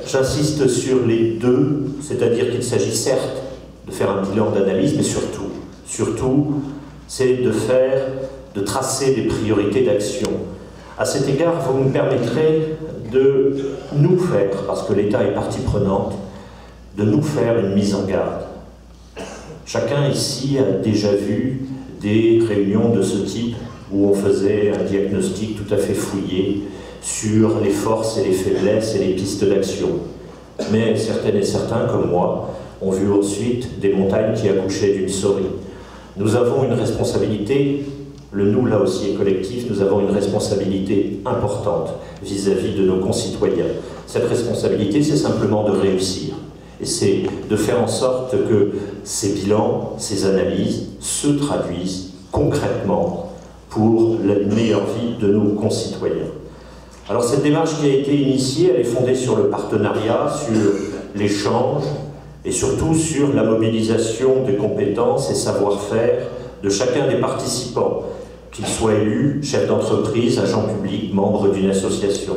J'insiste sur les deux, c'est-à-dire qu'il s'agit certes de faire un bilan d'analyse, mais surtout, c'est de tracer des priorités d'action. À cet égard, vous me permettrez de nous faire, parce que l'État est partie prenante, de nous faire une mise en garde. Chacun ici a déjà vu des réunions de ce type où on faisait un diagnostic tout à fait fouillé sur les forces et les faiblesses et les pistes d'action. Mais certaines et certains, comme moi, ont vu ensuite des montagnes qui accouchaient d'une souris. Nous avons une responsabilité, le nous là aussi est collectif, nous avons une responsabilité importante vis-à-vis de nos concitoyens. Cette responsabilité, c'est simplement de réussir. Et c'est de faire en sorte que ces bilans, ces analyses se traduisent concrètement pour la meilleure vie de nos concitoyens. Alors cette démarche qui a été initiée, elle est fondée sur le partenariat, sur l'échange et surtout sur la mobilisation des compétences et savoir-faire de chacun des participants, qu'ils soient élus, chefs d'entreprise, agents publics, membres d'une association.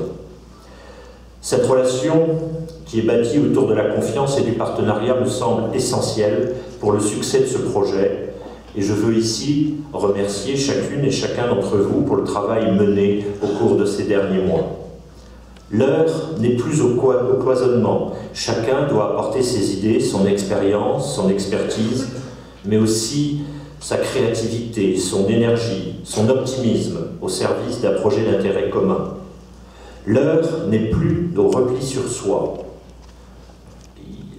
Cette relation qui est bâtie autour de la confiance et du partenariat me semble essentielle pour le succès de ce projet. Et je veux ici remercier chacune et chacun d'entre vous pour le travail mené au cours de ces derniers mois. L'heure n'est plus au cloisonnement. Chacun doit apporter ses idées, son expérience, son expertise, mais aussi sa créativité, son énergie, son optimisme au service d'un projet d'intérêt commun. L'heure n'est plus au repli sur soi.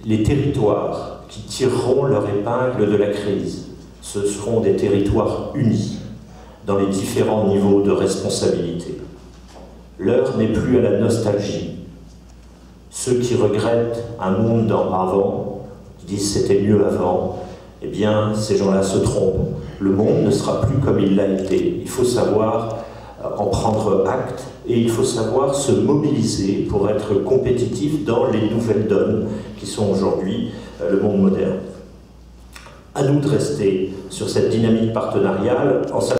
Les territoires qui tireront leur épingle de la crise, ce seront des territoires unis dans les différents niveaux de responsabilité. L'heure n'est plus à la nostalgie. Ceux qui regrettent un monde avant, qui disent c'était mieux avant, eh bien ces gens-là se trompent. Le monde ne sera plus comme il l'a été. Il faut savoir en prendre acte et il faut savoir se mobiliser pour être compétitif dans les nouvelles donnes qui sont aujourd'hui le monde moderne. À nous de rester sur cette dynamique partenariale en